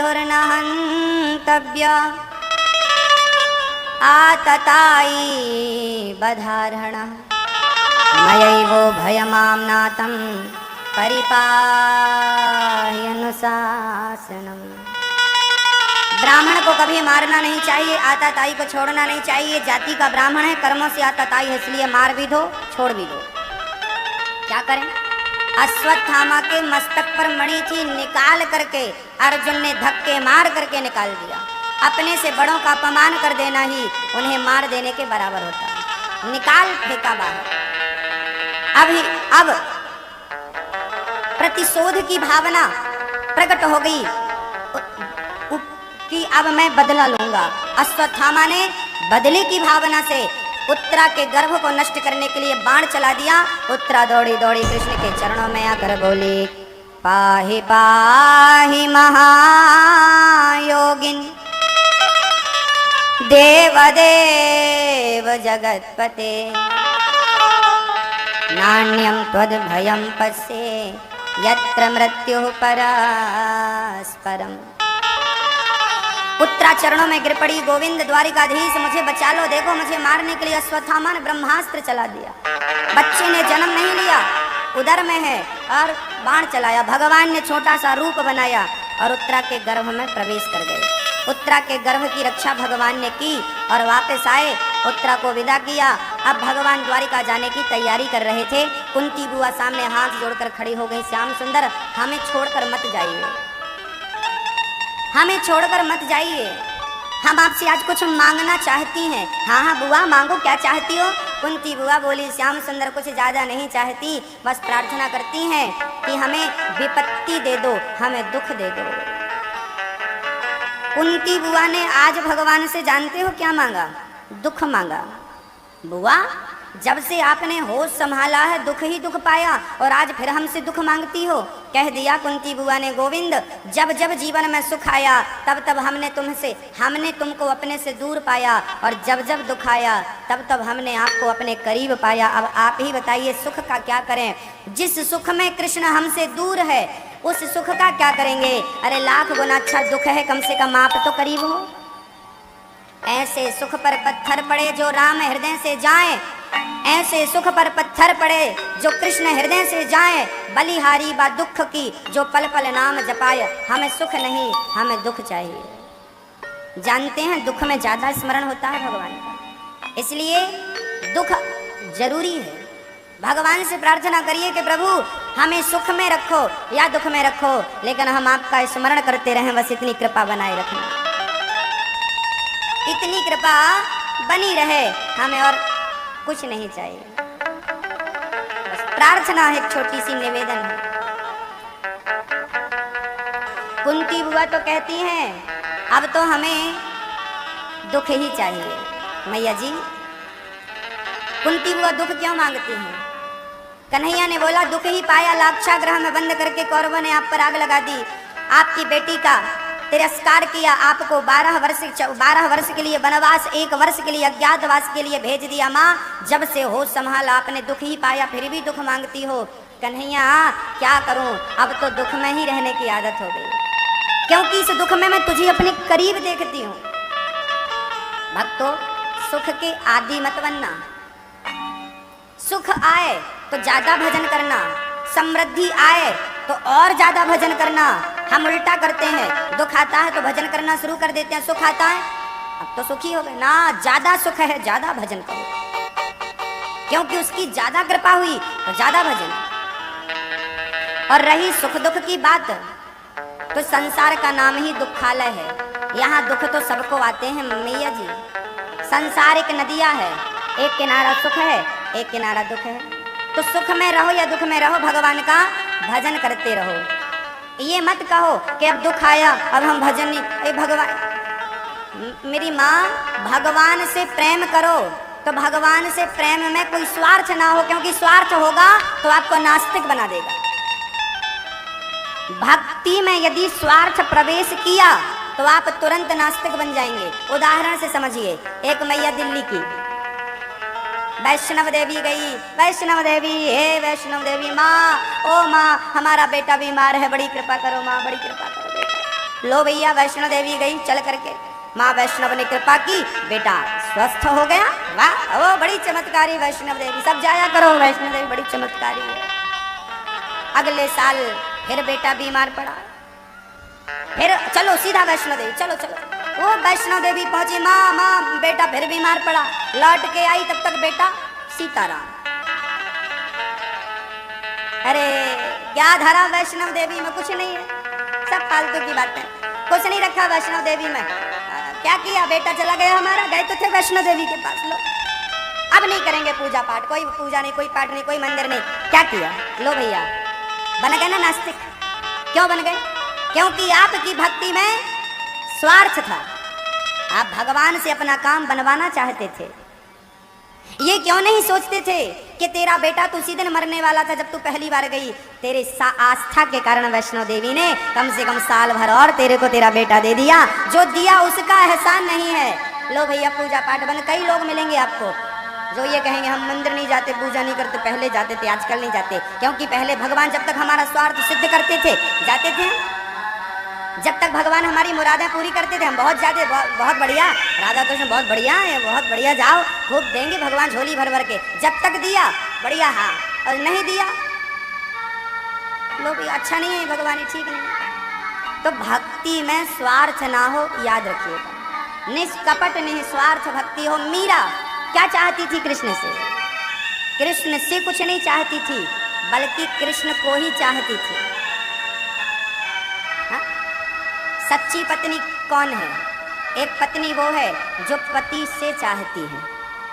बन्धुर्न हन्तव्य आततायी बधार्हणः मयैवो भयमाम्नातं परिपाह्यनुशासनम्। ब्राह्मण को कभी मारना नहीं चाहिए, आताताई को छोड़ना नहीं चाहिए। जाति का ब्राह्मण है, कर्मों से आताताई है, इसलिए मार भी दो छोड़ भी दो। क्या करें? अश्वत्थामा के मस्तक पर मणि थी, निकाल करके अर्जुन ने धक्के मार करके निकाल दिया। अपने से बड़ों का अपमान कर देना ही उन्हें मार देने के बराबर होता है। निकाल फेंका बाहर। अब प्रतिशोध की भावना प्रकट हो गई कि अब मैं बदला लूंगा। अश्वत्थामा ने बदले की भावना से उत्तरा के गर्भ को नष्ट करने के लिए बाण चला दिया। उत्तरा दौड़ी दौड़ी कृष्ण के चरणों में आकर बोली, पाहि पाहि महायोगिन देवदेव जगत्पते नान्यं त्वद्भयं पश्ये यत्र मृत्युः परस्परम्। उत्तरा चरणों में गिर पड़ी, गोविंद द्वारिकाधीश मुझे बचा लो, देखो मुझे मारने के लिए अश्वत्थामा ने ब्रह्मास्त्र चला दिया। बच्चे ने जन्म नहीं लिया, उदर में है और बाण चलाया। भगवान ने छोटा सा रूप बनाया और उत्तरा के गर्भ में प्रवेश कर गए। उत्तरा के गर्भ की रक्षा भगवान ने की और वापस आए, उत्तरा को विदा किया। अब भगवान द्वारिका जाने की तैयारी कर रहे थे। कुंती बुआ सामने हाथ जोड़कर खड़ी हो गई, श्याम सुंदर हमें छोड़कर मत जाइए, हमें छोड़कर मत जाइए, हम आपसे आज कुछ मांगना चाहती हैं। हाँ हाँ बुआ मांगो, क्या चाहती हो? कुंती बुआ बोली, श्याम सुंदर कुछ ज्यादा नहीं चाहती, बस प्रार्थना करती हैं कि हमें विपत्ति दे दो, हमें दुख दे दो। कुंती बुआ ने आज भगवान से जानते हो क्या मांगा? दुख मांगा। बुआ जब से आपने होश संभाला है दुख ही दुख पाया और आज फिर हमसे दुख मांगती हो। कह दिया कुंती बुआ ने, गोविंद जब जब जीवन में सुख आया तब तब हमने तुमको अपने से दूर पाया और जब जब दुख आया तब तब हमने आपको अपने करीब पाया। अब आप ही बताइए सुख का क्या करें? जिस सुख में कृष्ण हमसे दूर है उस सुख का क्या करेंगे? अरे लाख गुना अच्छा दुख है, कम से कम आप तो करीब हो। ऐसे सुख पर पत्थर पड़े जो राम हृदय से जाए, ऐसे सुख पर पत्थर पड़े जो कृष्ण हृदय से जाए। बलिहारी बा दुख की जो पल पल नाम जपाए। हमें सुख नहीं, हमें दुख चाहिए। जानते हैं दुख में ज्यादा स्मरण होता है भगवान का, इसलिए दुख जरूरी है। भगवान से प्रार्थना करिए कि प्रभु हमें सुख में रखो या दुख में रखो, लेकिन हम आपका स्मरण करते रहें, बस इतनी कृपा बनाए रखना, इतनी कृपा बनी रहे, हमें और कुछ नहीं चाहिए। बस प्रार्थना है, एक छोटी सी निवेदन है। कुंती बुआ तो कहती हैं अब तो हमें दुख ही चाहिए। मैया जी कुंती बुआ दुख क्यों मांगती हैं? कन्हैया ने बोला दुख ही पाया, लाक्षागृह में बंद करके कौरवों ने आप पर आग लगा दी, आपकी बेटी का तिरस्कार किया, आपको 12 वर्ष के लिए वनवास, 1 वर्ष के लिए अज्ञातवास के लिए भेज दिया। माँ जब से होश संभाला आपने दुख ही पाया, फिर भी दुख मांगती हो। कन्हैया क्या करूं, अब तो दुख में ही रहने की आदत हो गई, क्योंकि इस दुख में मैं तुझे अपने करीब देखती हूँ। भक्तों सुख के आदि मत बनना, सुख आए तो ज्यादा भजन करना, समृद्धि आए तो और ज्यादा भजन करना। हम उल्टा करते हैं, दुख आता है तो भजन करना शुरू कर देते हैं, सुख आता है अब तो सुखी हो गए ना। ज्यादा सुख है ज्यादा भजन करो, क्योंकि उसकी ज्यादा कृपा हुई तो ज्यादा भजन। और रही सुख दुख की बात तो संसार का नाम ही दुखालय है, यहाँ दुख तो सबको आते हैं मैया जी। संसार एक नदिया है, एक किनारा सुख है एक किनारा दुख है, तो सुख में रहो या दुख में रहो भगवान का भजन करते रहो। ये मत कहो कि अब दुख आया अब हम भजन नहीं। अरे भगवान, मेरी माँ भगवान से प्रेम करो तो भगवान से प्रेम में कोई स्वार्थ ना हो, क्योंकि स्वार्थ होगा तो आपको नास्तिक बना देगा। भक्ति में यदि स्वार्थ प्रवेश किया तो आप तुरंत नास्तिक बन जाएंगे। उदाहरण से समझिए, एक मैया दिल्ली की वैष्णव देवी गई, वैष्णव देवी हे वैष्णव देवी माँ, ओ माँ हमारा बेटा बीमार है, बड़ी कृपा करो माँ, बड़ी कृपा करो बेटा। लो भैया वैष्णो देवी गई चल करके, माँ वैष्णव ने कृपा की, बेटा स्वस्थ हो गया। वाह, वो बड़ी चमत्कारी वैष्णव देवी, सब जाया करो, वैष्णो देवी बड़ी चमत्कारी है। अगले साल फिर बेटा बीमार पड़ा, फिर चलो सीधा वैष्णो देवी, चलो चलो। वो वैष्णो देवी पहुंची, माँ माँ बेटा फिर बीमार पड़ा, लौट के आई तब तक बेटा सीताराम। अरे क्या धरा वैष्णव देवी में, कुछ नहीं है, सब फालतू की बातें, कुछ नहीं रखा वैष्णव देवी में। क्या किया, बेटा चला गया हमारा, गए तो थे वैष्णो देवी के पास, लो अब नहीं करेंगे पूजा पाठ, कोई पूजा नहीं, कोई पाठ नहीं, कोई मंदिर नहीं। क्या किया, लो भैया बन गए ना नास्तिक। क्यों बन गए, क्योंकि आपकी भक्ति में स्वार्थ था, आप भगवान से अपना काम बनवाना चाहते थे। ये क्यों नहीं सोचते थे कि तेरा बेटा तो उसी दिन मरने वाला था जब तू पहली बार गई, तेरे आस्था के कारण वैष्णो देवी ने कम से कम साल भर और तेरे को तेरा बेटा दे दिया, जो दिया उसका एहसान नहीं है। लो भैया पूजा पाठ बंद। कई लोग मिलेंगे आपको जो ये कहेंगे हम मंदिर नहीं जाते, पूजा नहीं करते, पहले जाते थे आजकल नहीं जाते, क्योंकि पहले भगवान जब तक हमारा स्वार्थ सिद्ध करते थे जाते थे, जब तक भगवान हमारी मुरादें पूरी करते थे हम बहुत जाते, बहुत बढ़िया राधा कृष्ण बहुत बढ़िया है, बहुत बढ़िया, जाओ खूब देंगे भगवान झोली भर भर के, जब तक दिया बढ़िया, हाँ, और नहीं दिया लो भी अच्छा नहीं है भगवान, ठीक नहीं। तो भक्ति में स्वार्थ ना हो, याद रखिएगा, निष्कपट निस्वार्थ भक्ति हो। मीरा क्या चाहती थी कृष्ण से, कृष्ण से कुछ नहीं चाहती थी, बल्कि कृष्ण को ही चाहती थी। हा? सच्ची पत्नी कौन है, एक पत्नी वो है जो पति से चाहती है।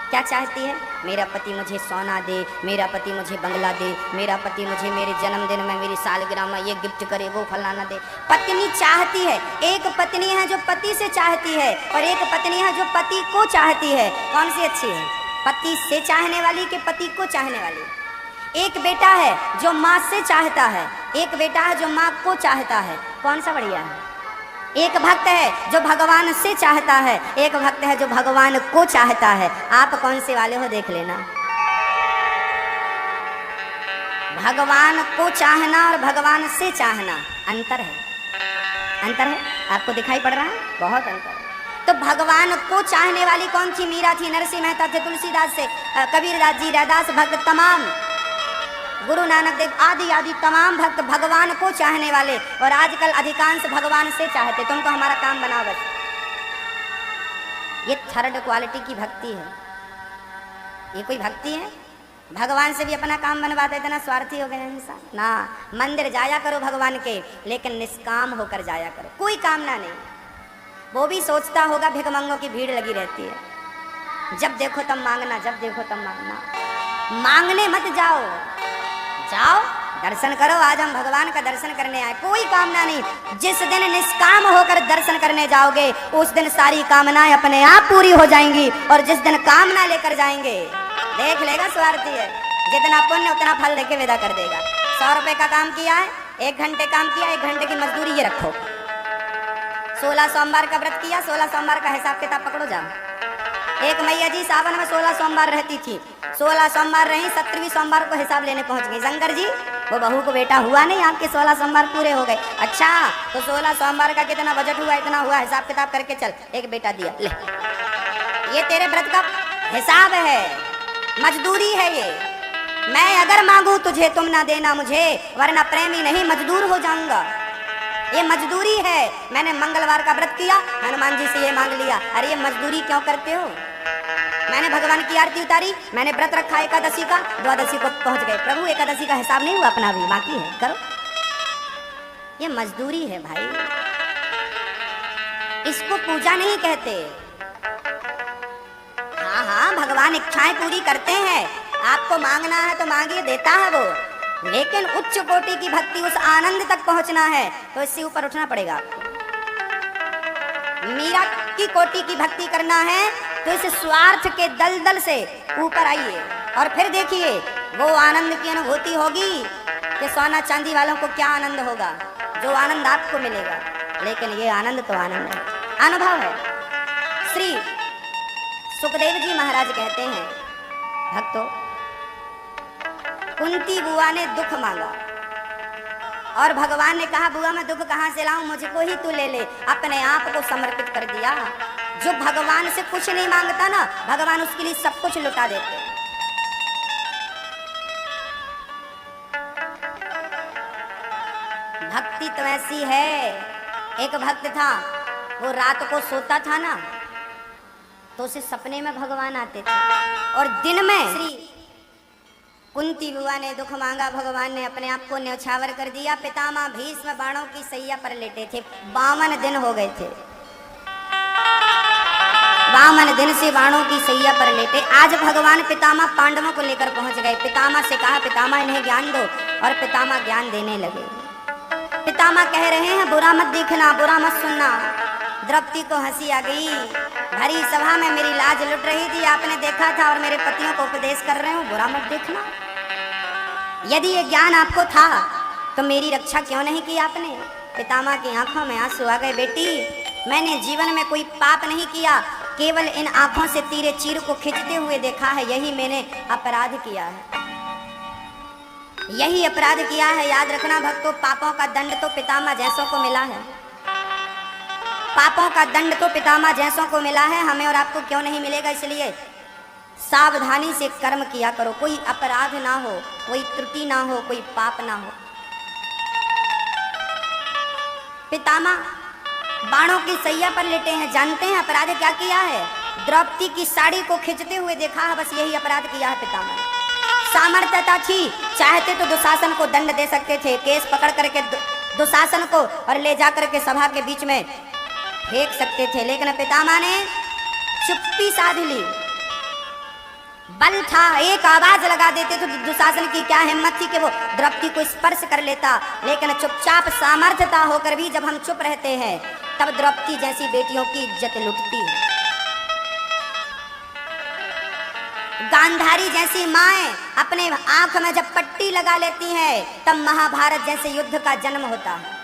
क्या चाहती है, मेरा पति मुझे सोना दे, मेरा पति मुझे बंगला दे, मेरा पति मुझे मेरे जन्मदिन में, मेरी सालगिरह में ये गिफ्ट करे, वो फलाना दे। पत्नी चाहती है। एक पत्नी है जो पति से चाहती है और एक पत्नी है जो पति को चाहती है। कौन सी अच्छी है, पति से चाहने वाली कि पति को चाहने वाली। एक बेटा है जो माँ से चाहता है, एक बेटा है जो माँ को चाहता है, कौन सा बढ़िया है। एक भक्त है जो भगवान से चाहता है, एक भक्त है जो भगवान को चाहता है। आप कौन से वाले हो देख लेना। भगवान को चाहना और भगवान से चाहना अंतर है, अंतर है, आपको दिखाई पड़ रहा है, बहुत अंतर है। तो भगवान को चाहने वाली कौन थी, मीरा थी, नरसिंह मेहता थे, तुलसीदास से, कबीरदास जी, रैदास भक्त, तमाम गुरु नानक देव आदि आदि तमाम भक्त भगवान को चाहने वाले। और आजकल अधिकांश भगवान से चाहते, तुमको हमारा काम बनाओ बस। ये थर्ड क्वालिटी की भक्ति है। ये कोई भक्ति है, भगवान से भी अपना काम बनवाते, इतना स्वार्थी हो गए इंसान ना। मंदिर जाया करो भगवान के, लेकिन निष्काम होकर जाया करो, कोई कामना नहीं। वो भी सोचता होगा भिखमंगों की भीड़ लगी रहती है, जब देखो तब मांगना, जब देखो तब मांगना। मांगने मत जाओ, जाओ दर्शन करो। आज हम भगवान का दर्शन करने आए, कोई कामना नहीं। जिस दिन निष्काम होकर दर्शन करने जाओगे उस दिन सारी कामनाएं अपने आप पूरी हो जाएंगी, और जिस दिन कामना लेकर जाएंगे देख लेगा स्वार्थी है, जितना पुण्य उतना फल देके विदा कर देगा। 100 रुपए का काम किया है, 1 घंटे काम किया, 1 घंटे की मजदूरी ये रखो। 16 सोमवार का व्रत किया, 16 सोमवार का हिसाब किताब पकड़ो जाओ। एक मैया जी सावन में 16 सोमवार रहती थी, 16 सोमवार रही, 17वीं सोमवार को हिसाब लेने पहुंच गई। शंकर जी वो बहू को बेटा हुआ नहीं, आपके 16 सोमवार पूरे हो गए। अच्छा तो 16 सोमवार का कितना बजट हुआ, इतना हुआ, हिसाब किताब करके चल, एक बेटा दिया, ले ये तेरे व्रत का हिसाब है, मजदूरी है ये। मैं अगर मांगू तुझे तुम ना देना मुझे, वरना प्रेमी नहीं मजदूर हो जाऊंगा। ये मजदूरी है। मैंने मंगलवार का व्रत किया, हनुमान जी से ये मांग लिया, अरे ये मजदूरी क्यों करते हो। मैंने भगवान की आरती उतारी, मैंने व्रत रखा एकादशी का, द्वादशी को पहुंच गए, प्रभु एकादशी का हिसाब नहीं हुआ, अपना भी बाकी है, करो। ये मजदूरी है भाई, इसको पूजा नहीं कहते। हाँ हाँ भगवान इच्छाएं पूरी करते हैं, आपको मांगना है तो मांगिए, देता है वो, लेकिन उच्च कोटि की भक्ति, उस आनंद तक पहुंचना है तो इससे ऊपर उठना पड़ेगा आपको। मीरा की कोटि की भक्ति करना है तो इस स्वार्थ के दलदल से ऊपर आइए, और फिर देखिए वो आनंद की अनुभूति होगी कि सोना चांदी वालों को क्या आनंद होगा, जो आनंद आपको मिलेगा। लेकिन ये आनंद तो आनंद है, अनुभव है। श्री सुखदेव जी महाराज कहते हैं, भक्तों कुंती बुआ ने दुख मांगा और भगवान ने कहा बुआ मैं दुख कहाँ से लाऊं, मुझको ही तू ले ले। अपने आप को समर्पित कर दिया। जो भगवान से कुछ नहीं मांगता ना, भगवान उसके लिए सब कुछ लुटा देते। भक्ति तो ऐसी है। एक भक्त था, वो रात को सोता था ना, तो उसे सपने में भगवान आते थे, और दिन में श्री कुंती बुआ ने दुख मांगा, भगवान ने अपने आप को न्यौछावर कर दिया। पितामह भीष्म बाणों की सैया पर लेटे थे। 52 दिन हो गए थे, 52 दिन से बाणों की सैया पर लेटे। आज भगवान पितामह पांडवों को लेकर पहुंच गए। पितामह से कहा पितामह इन्हें ज्ञान दो, और पितामह ज्ञान देने लगे। पितामह कह रहे हैं बुरा मत देखना, बुरा मत सुनना। द्रौपदी को हंसी आ गई। भरी सभा में मेरी लाज लुट रही थी, आपने देखा था, और मेरे पतियों को उपदेश कर रहे हो बुरा मत देखना। यदि ये ज्ञान आपको था तो मेरी रक्षा क्यों नहीं की आपने। पितामह की आंखों में आंसू आ गए। बेटी, मैंने जीवन में कोई पाप नहीं किया, केवल इन आंखों से तीरे चीर को खींचते हुए देखा है, यही मैंने अपराध किया है, यही अपराध किया है। याद रखना भक्तों, पापों का दंड तो पितामह जैसों को मिला है, पापों का दंड तो पितामह जैसों को मिला है, हमें और आपको क्यों नहीं मिलेगा। इसलिए सावधानी से कर्म किया करो, कोई अपराध ना हो, कोई त्रुटि ना हो, कोई पाप ना हो। पितामह बाणों की सैया पर लेटे हैं। जानते हैं अपराध क्या किया है? द्रौपदी की साड़ी को खींचते हुए देखा है, बस यही अपराध किया है पितामह ने। सामर्थ्यता थी, चाहते तो दुशासन को दंड दे सकते थे, केस पकड़ करके दुशासन को और ले जाकर के सभा के बीच में फेंक सकते थे, लेकिन पितामह ने चुप्पी साध ली। बल था, एक आवाज लगा देते तो दुशासन की क्या हिम्मत थी कि वो द्रौपदी को स्पर्श कर लेता। लेकिन चुपचाप सामर्थ्यता होकर भी जब हम चुप रहते हैं, तब द्रौपदी जैसी बेटियों की इज्जत लुटती है। गांधारी जैसी माएं अपने आंख में जब पट्टी लगा लेती हैं, तब महाभारत जैसे युद्ध का जन्म होता है।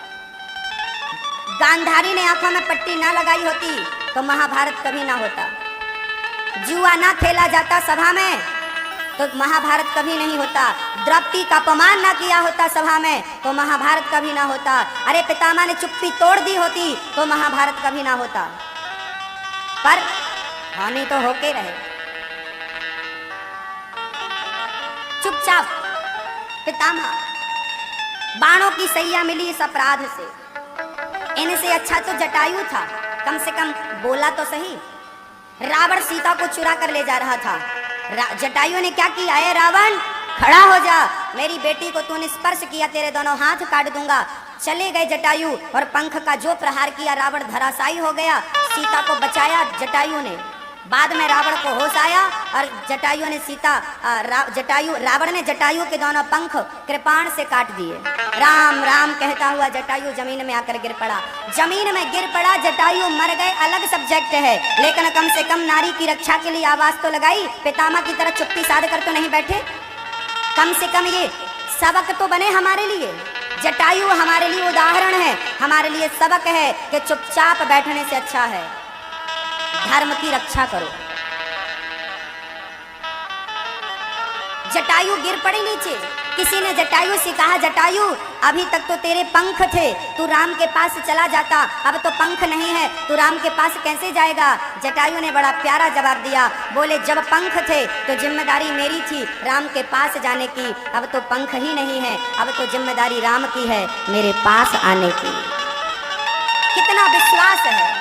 गांधारी ने आंखों में पट्टी ना लगाई होती तो महाभारत कभी ना होता। जुआ ना खेला जाता सभा में तो महाभारत कभी नहीं होता। द्रौपदी का अपमान ना किया होता सभा में तो महाभारत कभी ना होता। अरे पितामह ने चुप्पी तोड़ दी होती तो महाभारत कभी ना होता। पर हानि तो होके रहे। चुपचाप पितामह, बाणों की सैया मिली इस अपराध से। इनसे अच्छा तो जटायु था, कम से कम बोला तो सही। रावण सीता को चुरा कर ले जा रहा था। जटायु ने क्या किया है? रावण खड़ा हो जा, मेरी बेटी को तूने स्पर्श किया, तेरे दोनों हाथ काट दूंगा। चले गए जटायु और पंख का जो प्रहार किया, रावण धराशायी हो गया। सीता को बचाया जटायु ने। बाद में रावण को होश आया और जटायु ने रावण ने जटायु के दोनों पंख कृपाण से काट दिए। राम राम कहता हुआ जटायु जमीन में आकर गिर पड़ा। जमीन में गिर पड़ा, जटायु मर गए, अलग सब्जेक्ट है, लेकिन कम से कम नारी की रक्षा के लिए आवाज तो लगाई। पितामह की तरह चुप्पी साध कर तो नहीं बैठे। कम से कम ये सबक तो बने हमारे लिए। जटायु हमारे लिए उदाहरण है, हमारे लिए सबक है कि चुपचाप बैठने से अच्छा है धर्म की रक्षा करो। जटायु गिर पड़े नीचे। किसी ने जटायु से कहा, जटायु अभी तक तो तेरे पंख थे, तू राम के पास चला जाता, अब तो पंख नहीं है, तू राम के पास कैसे जाएगा? जटायु ने बड़ा प्यारा जवाब दिया, बोले जब पंख थे तो जिम्मेदारी मेरी थी राम के पास जाने की, अब तो पंख ही नहीं है, अब तो जिम्मेदारी राम की है मेरे पास आने की। कितना विश्वास है।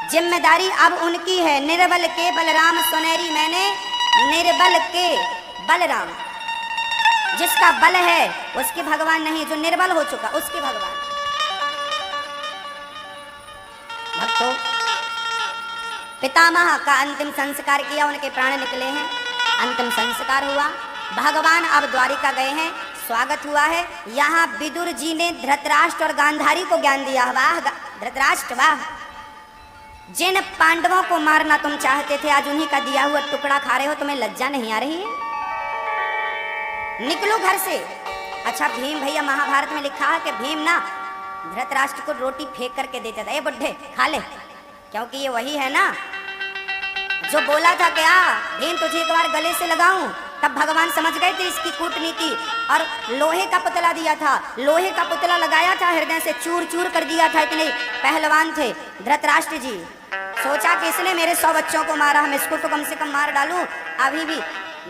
जिम्मेदारी अब उनकी है। निर्बल के बलराम सुनेरी मैंने, निर्बल के बलराम। जिसका बल है उसके भगवान नहीं, जो निर्बल हो चुका उसके भगवान। भक्तों, पितामह का अंतिम संस्कार किया, उनके प्राण निकले हैं, अंतिम संस्कार हुआ। भगवान अब द्वारिका गए हैं, स्वागत हुआ है। यहाँ विदुर जी ने धृतराष्ट्र और गांधारी को ज्ञान दिया। वाह धृतराष्ट्र वाह, जिन पांडवों को मारना तुम चाहते थे, आज उन्हीं का दिया हुआ टुकड़ा खा रहे हो, तुम्हें लज्जा नहीं आ रही है? निकलो घर से। अच्छा, भीम भैया, महाभारत में लिखा है कि भीम ना धृतराष्ट्र को रोटी फेंक करके देता था, ए बुड्ढे खा ले, क्योंकि ये वही है ना जो बोला था क्या भीम तुझे एक बार गले से लगाऊं। तब भगवान समझ गए थे इसकी कूटनीति। और लोहे का पुतला दिया था, लोहे का पुतला लगाया था, हृदय से चूर चूर कर दिया था। इतने पहलवान थे धृतराष्ट्र जी। सोचा कि इसने मेरे 100 बच्चों को मारा, हम इसको तो कम से कम मार डालूं। अभी भी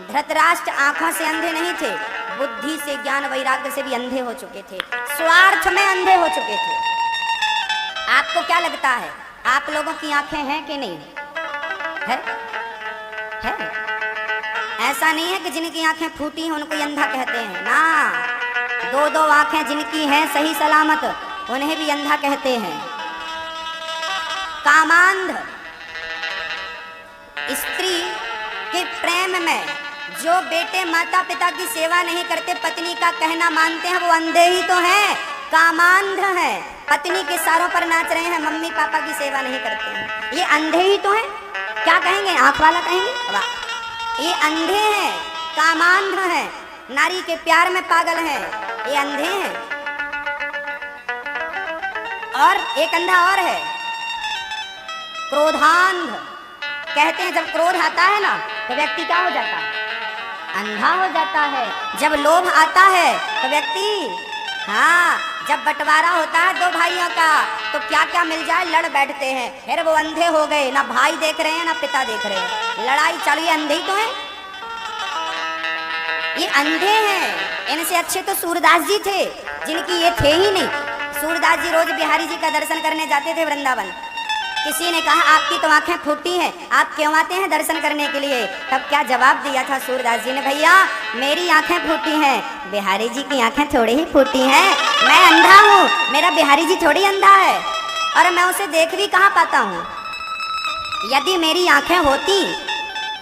धृतराष्ट्र आंखों से अंधे नहीं थे, बुद्धि से, ज्ञान वैराग्य से भी अंधे हो चुके थे, स्वार्थ में अंधे हो चुके थे। आपको क्या लगता है, आप लोगों की आंखें हैं कि नहीं है? है? ऐसा नहीं है कि जिनकी आंखें फूटी हैं उनको अंधा कहते हैं ना। 2-2 आंखें जिनकी हैं सही सलामत, उन्हें भी अंधा कहते हैं। कामांध स्त्री के प्रेम में जो बेटे माता पिता की सेवा नहीं करते, पत्नी का कहना मानते हैं, वो अंधे ही तो हैं, कामांध हैं। पत्नी के सारों पर नाच रहे हैं, मम्मी पापा की सेवा नहीं करते हैं, ये अंधे ही तो हैं। क्या कहेंगे, आंख वाला कहेंगे? वाह, ये अंधे हैं, कामांध हैं, नारी के प्यार में पागल हैं, ये अंधे हैं। और एक अंधा और है, क्रोधांध। कहते हैं जब क्रोध आता है ना तो व्यक्ति क्या हो जाता है, अंधा हो जाता है। जब लोभ आता है तो व्यक्ति, हाँ, जब बंटवारा होता है 2 भाइयों का तो क्या क्या मिल जाए लड़ बैठते हैं, फिर वो अंधे हो गए, ना भाई देख रहे हैं ना पिता देख रहे हैं, लड़ाई चालू। ये अंधे ही तो हैं, ये अंधे हैं। इनसे अच्छे तो सूरदास जी थे, जिनकी ये थे ही नहीं। सूरदास जी रोज बिहारी जी का दर्शन करने जाते थे वृंदावन। किसी ने कहा आपकी तो आंखें फूटी हैं, आप क्यों आते हैं दर्शन करने के लिए? तब क्या जवाब दिया था सूरदास जी ने, भैया मेरी आंखें फूटी हैं, बिहारी जी की आंखें थोड़ी ही फूटी हैं, मैं अंधा हूँ, मेरा बिहारी जी थोड़ी अंधा है, और मैं उसे देख भी कहाँ पाता हूँ। यदि मेरी आंखें होती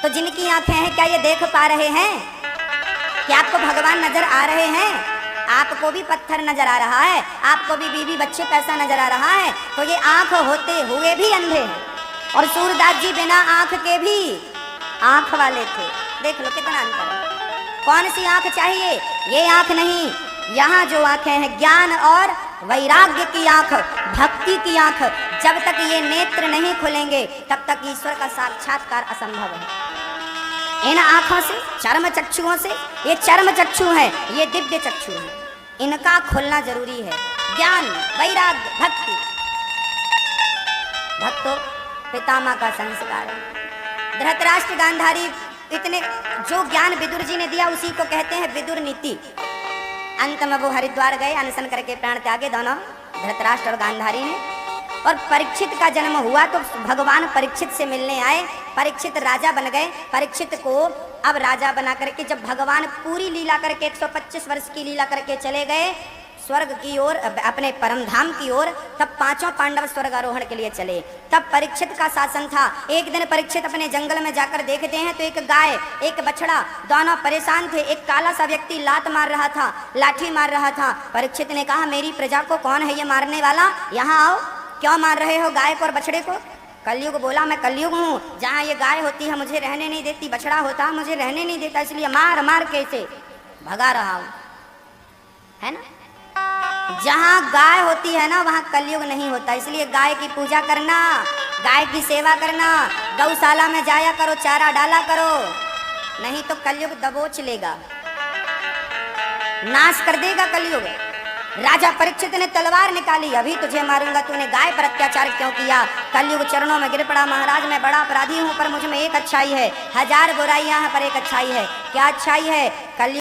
तो जिनकी आंखें हैं क्या ये देख पा रहे हैं? क्या आपको भगवान नजर आ रहे हैं? आपको भी पत्थर नजर आ रहा है, आपको भी बीवी बच्चे पैसा नजर आ रहा है, तो ये आंख होते हुए भी अंधे हैं। और सूरदास जी बिना आंख के भी आंख वाले थे। देख लो कितना अंतर है। कौन सी आंख चाहिए? ये आंख नहीं, यहाँ जो आंखें हैं ज्ञान और वैराग्य की आंख, भक्ति की आंख, जब तक ये नेत्र नहीं खुलेंगे तब तक ईश्वर का साक्षात्कार असंभव है। इन आंखों से, चर्म चक्षुओं से, ये चर्म चक्षु हैं, ये दिव्य चक्षु हैं, इनका खुलना जरूरी है। ज्ञान वैराग्य भक्ति, भक्तो पितामह का संस्कार है। धृतराष्ट्र गांधारी इतने जो ज्ञान विदुर जी ने दिया उसी को कहते हैं विदुर नीति। अंत में वो हरिद्वार गए, अनशन करके प्राण त्यागे दोनों, धृतराष्ट्र और गांधारी ने। और परीक्षित का जन्म हुआ तो भगवान परीक्षित से मिलने आए, परीक्षित राजा बन गए। परीक्षित को अब राजा बना करके जब भगवान पूरी लीला करके 125 वर्ष की लीला करके चले गए स्वर्ग की ओर, अपने परम धाम की ओर, तब 5 पांडव स्वर्ग आरोहण के लिए चले। तब परीक्षित का शासन था। एक दिन परीक्षित अपने जंगल में जाकर देखते हैं तो एक गाय एक बछड़ा दोनों परेशान थे। एक काला सा व्यक्ति लात मार रहा था, लाठी मार रहा था। परीक्षित ने कहा मेरी प्रजा को कौन है ये मारने वाला, यहाँ आओ, क्यों मार रहे हो गाय को और बछड़े को? कलयुग बोला मैं कलयुग हूँ, जहाँ ये गाय होती है मुझे रहने नहीं देती, बछड़ा होता है मुझे रहने नहीं देता, इसलिए मार मार के इसे भगा रहा हूँ, है ना। जहाँ गाय होती है ना वहाँ कलयुग नहीं होता, इसलिए गाय की पूजा करना, गाय की सेवा करना, गौशाला में जाया करो, चारा डाला करो, नहीं तो कलयुग दबोच लेगा, नाश कर देगा कलयुग। राजा परीक्षित ने तलवार निकाली, अभी तुझे मारूंगा, तूने गाय पर अत्याचार क्यों किया? कलयुग चरणों में गिर पड़ा, महाराज मैं बड़ा अपराधी हूँ, पर मुझ में एक अच्छाई है, 1000 बुराइयां हैं पर एक अच्छाई है। क्या अच्छाई है? कलयुग